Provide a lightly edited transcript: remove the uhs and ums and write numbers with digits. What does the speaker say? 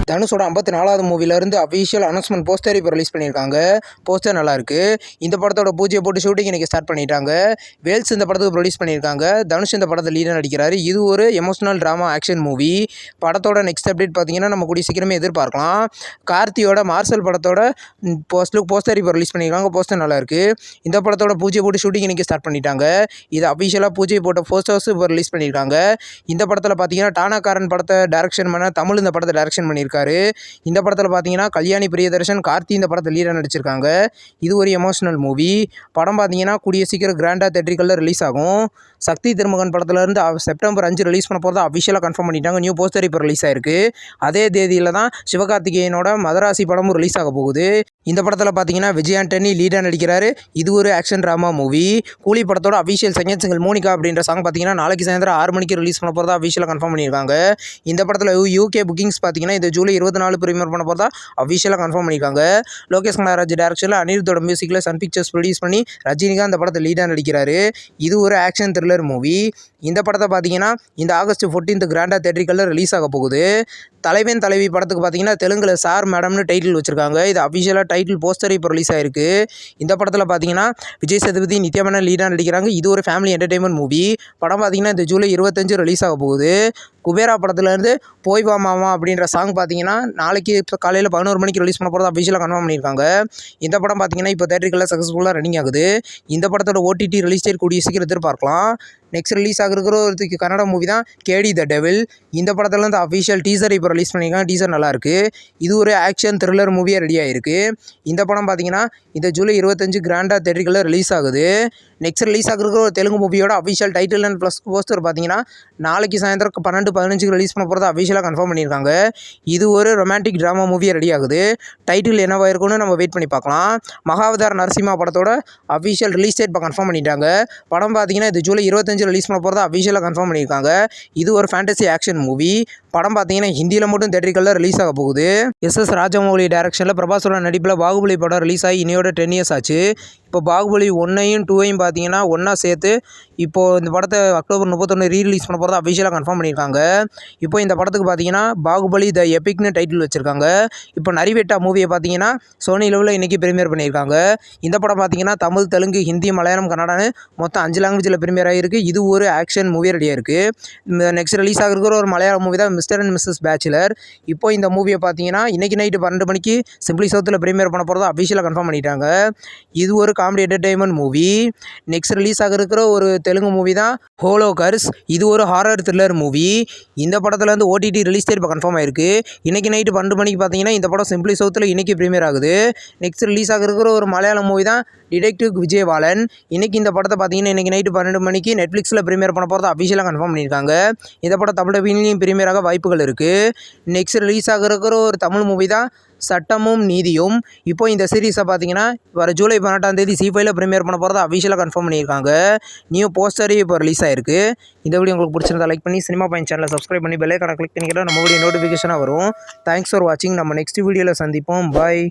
தனுஷோட 54வது மூவிலேருந்து official announcement poster இப்போ release பண்ணியிருக்காங்க. போஸ்டர் நல்லாயிருக்கு. இந்த படத்தோட பூஜையை போட்டு ஷூட்டிங் இன்றைக்கி ஸ்டார்ட் பண்ணிட்டாங்க. வேல்ஸ் இந்த படத்துக்கு ப்ரொடியூஸ் பண்ணியிருக்காங்க. தனுஷ் இந்த படத்தில் லீடாக நடிக்கிறாரு. இது ஒரு எமோஷனல் ட்ராமா ஆக்ஷன் மூவி. படத்தோட நெக்ஸ்ட் அப்டேட் பார்த்தீங்கன்னா நம்ம கூடிய சீக்கிரமே எதிர்பார்க்கலாம். கார்த்தியோட மார்சல் படத்தோட போஸ்டர் இப்போ ரிலீஸ் பண்ணியிருக்காங்க. போஸ்டர் நல்லாயிருக்கு. இந்த படத்தோட பூஜையை போட்டு ஷூட்டிங் இன்றைக்கி ஸ்டார்ட் பண்ணிட்டாங்க. இது அஃபிஷியலாக பூஜை போட்ட போஸ்டர்ஸ் இப்போ ரிலீஸ் பண்ணியிருக்காங்க. இந்த படத்தில் பார்த்தீங்கன்னா டானாக்காரன் படத்தை டைரக்ஷன் பண்ண தமிழ் இந்த படத்தை டைரக்ஷன் பண்ணியிருக்காரு. இந்த படத்தில் பார்த்தீங்கன்னா கல்யாணி பிரியதர்ஷன், கார்த்தி இந்த படத்தில் லீடாக நடிச்சிருக்காங்க. இது ஒரு எமோஷனல் மூவி. படம் பார்த்தீங்கன்னா கூடிய சீக்கிரம் கிராண்டாக தேட்டரிக்கலில் ரிலீஸ் ஆகும். சக்தி திருமகன் படத்துலேருந்து செப்டம்பர் 5 ரிலீஸ் பண்ண போகிறதா அஃபிஷியலாக கன்ஃபார்ம் பண்ணிட்டாங்க. நியூ போஸ்டர் இப்போ ரிலீஸ் ஆயிருக்கு. அதே தேதியில் தான் சிவகார்த்திகேயனோட மதராசி படமும் ரிலீஸ் ஆக போகுது. இந்த படத்தில் பார்த்தீங்கன்னா விஜய் ஆண்டனி லீடாக நடிக்கிறாரு. இது ஒரு ஆக்ஷன் ட்ராமா மூவி. கூலி படத்தோட அஃபிஷியல் செகண்ட் சிங்கிள் மோனிகா அப்படின்ற சாங் பார்த்தீங்கன்னா நாளைக்கு சாயந்தரம் 6 மணிக்கு ரிலீஸ் பண்ண போகிறதா அஃபிஷியலாக கன்ஃபார்ம் பண்ணியிருக்காங்க. இந்த படத்தில் UK புக்கிங்ஸ் பார்த்தீங்கன்னா இந்த ஜூலை 24 ப்ரீமியர் பண்ண போகிறதா அஃபிஷியலாக கன்ஃபார்ம் பண்ணியிருக்காங்க. லோகேஷ் கனகராஜ் டைரக்ஷனில் அனிருத்தோட மியூசிக்கில் சன் பிக்சர்ஸ் ப்ரொடியூஸ் பண்ணி ரஜினிகாந்த் இந்த படத்தை லீடாக நடிக்கிறாரு. இது ஒரு ஆக்ஷன் த்ரில்லர் மூவி. இந்த படத்தை பார்த்தீங்கன்னா இந்த ஆகஸ்ட் 14 கிராண்டாக தேட்டரிக்கலில் ரிலீஸ் ஆக போகுது. தலைவன் தலைவி படத்துக்கு பார்த்தீங்கன்னா தெலுங்குல சார் மேடம்னு டைட்டில் வச்சுருக்காங்க. இது அஃபிஷியலாக டைட்டில் போஸ்டர் இப்போ ரிலீஸ் ஆயிருக்கு. இந்த படத்தில் பார்த்தீங்கன்னா விஜய் சேதுபதி, நித்யா மேனன் லீடாக நடிக்கிறாங்க. இது ஒரு ஃபேமிலி என்டர்டெயின்மெண்ட் மூவி. படம் பார்த்தீங்கன்னா இந்த ஜூலை 25 ரிலீஸ் ஆக போகுது. குபேரா படத்துலேருந்து போய் வா மாமா அப்படின்ற சாங் பார்த்தீங்கன்னா நாளைக்கு காலையில் 11 மணிக்கு ரிலீஸ் பண்ண போகிறதா அஃபிஷியலாக கன்ஃபார்ம் பண்ணியிருக்காங்க. இந்த படம் பார்த்தீங்கன்னா இப்போ தேட்டரிக்கலில் சக்ஸஸ்ஃபுல்லாக ரன்னிங் ஆகுது. இந்த படத்தோட OTT ரிலீஸ் டேட் கூடிய சீக்கிரம் எதிர்பார்க்கலாம். நெக்ஸ்ட் ரிலீஸ் ஆகிருக்கிற ஒரு கன்னட மூவி தான் கேடி த டெவில். இந்த படத்துலேருந்து அஃபிஷியல் டீசர் இப்போ ரிலீஸ் பண்ணியிருக்காங்க. டீசர் நல்லாயிருக்கு. இது ஒரு ஆக்ஷன் த்ரில்லர் மூவியாக ரெடி ஆகிருக்கு. இந்த படம் பார்த்தீங்கன்னா இந்த ஜூலை 25 கிராண்டாக தேட்டரிக்கலில் ரிலீஸ் ஆகுது. நெக்ஸ்ட் ரிலீஸ் ஆகிருக்கிற ஒரு தெலுங்கு மூவியோட official title and plus poster பார்த்தீங்கன்னா நாளைக்கு சாயந்தரம் 12:15 ரிலீஸ் பண்ண போகிறதா அஃபிஷியலாக கன்ஃபார்ம் பண்ணியிருக்காங்க. இது ஒரு ரொமான்டிக் ட்ராமா மூவியாக ரெடி ஆகுது. டைட்டில் என்னவாக இருக்குன்னு நம்ம வெயிட் பண்ணி பார்க்கலாம். மகாவதார் நரசிம்மா படத்தோட அஃபிஷியல் ரிலீஸ் டேட் இப்போ கன்ஃபார்ம் பண்ணிட்டாங்க. படம் பார்த்தீங்கன்னா இது ஜூலை 25 ரிலீஸ் பண்ண போகிறதா அஃபிஷியலாக கன்ஃபார்ம் பண்ணியிருக்காங்க. இது ஒரு ஃபேண்டசி ஆக்ஷன் மூவி. படம் பார்த்தீங்கன்னா ஹிந்தியில் மட்டும் தேட்டரிக்கலில் ரிலீஸ் ஆக போகுது. SS ராஜமௌலி டைரக்ஷனில் பிரபாஸோட நடிப்பில் பாகுபலி படம் ரிலீஸ் ஆகி இன்னையோட 10 years ஆச்சு. இப்போ பாகுபலி 1ஐயும் 2ஐயும் பார்த்தீங்கன்னா ஒன்றா சேர்த்து இப்போது இந்த படத்தை அக்டோபர் 31 ரீரிலீஸ் பண்ண போகிறதா அஃபிஷியலாக கன்ஃபார்ம் பண்ணியிருக்காங்க. இப்போ இந்த படத்துக்கு பார்த்தீங்கன்னா பாகுபலி த எபிக்னு டைட்டில் வச்சுருக்காங்க. இப்போ நரிவேட்டா மூவியை பார்த்தீங்கன்னா சோனி லெவலில் இன்றைக்கி ப்ரீமியர் பண்ணியிருக்காங்க. இந்த படம் பார்த்தீங்கன்னா தமிழ், தெலுங்கு, ஹிந்தி, மலையாளம், கன்னடான்னு மொத்தம் 5 லாங்குவேஜில் ப்ரீமியர் ஆகிருக்கு. இது ஒரு ஆக்ஷன் மூவி ரெடியாக இருக்குது. நெக்ஸ்ட் ரிலீஸ் ஆகிருக்கிற ஒரு மலையாள மூவி தான் மிஸ்டர் அண்ட் மிஸ்ஸஸ் பேச்சுலர். இப்போ இந்த மூவியை பார்த்தீங்கன்னா இன்றைக்கி நைட்டு 12 மணிக்கு சிம்பிளி சவுத்தில் ப்ரீமியர் பண்ண போகிறதா அஃபிஷியலாக கன்ஃபார்ம் பண்ணிட்டாங்க. இது ஒரு comedy entertainment movie. Next release ஆகிருக்கிற ஒரு தெலுங்கு மூவி தான் ஹோலோகர்ஸ். இது ஒரு ஹாரர் த்ரில்லர் மூவி. இந்த படத்தில் வந்து OTT ரிலீஸ் டேட் இப்போ கன்ஃபார்ம் ஆயிருக்கு. இன்றைக்கி நைட்டு 12 மணிக்கு பார்த்தீங்கன்னா இந்த படம் சிம்பிளி சவுத்தில் இன்றைக்கி ப்ரீமியர் ஆகுது. நெக்ஸ்ட் ரிலீஸ் ஆகிருக்கிற ஒரு மலையாளம் மூவி தான் டிடெக்டிவ் விஜயவாலன். இன்றைக்கி இந்த படத்தை பார்த்தீங்கன்னா இன்றைக்கி நைட்டு 12 மணிக்கு நெட்ஃப்ளிக்ஸில் ப்ரீமியர் பண்ண போகிறதா அஃபிஷியலாக கன்ஃபார்ம் பண்ணியிருக்காங்க. இந்த படம் தமிழ் டப்பிங்லையும் ப்ரீமியராக வாய்ப்புகள் இருக்குது. நெக்ஸ்ட் ரிலீஸ் ஆகிருக்கிற ஒரு தமிழ் மூவி தான் சட்டமும் நீதியும். இப்போ இந்த சீரீஸை பார்த்தீங்கன்னா வர ஜூலை 18 C5ல ப்ரீமியர் பண்ண போகிறதா அஃபிஷியலாக கன்ஃபார்ம் பண்ணியிருக்காங்க. நியூ போஸ்டரே இப்போ ரிலீஸ் ஆயிருக்கு. இந்த வீடியோ உங்களுக்கு பிடிச்சிருந்தா லைக் பண்ணி சினிமா பாயிண்ட் சேனலை சப்ஸ்கிரைப் பண்ணி பெல் ஐகானை கிளிக் பண்ணிக்கிட்டால் நம்ம வீடியோ நோட்டிஃபிகேஷனாக வரும். தேங்க்ஸ் ஃபார் வாட்சிங். நம்ம நெக்ஸ்ட் வீடியோவில் சந்திப்போம். பாய்.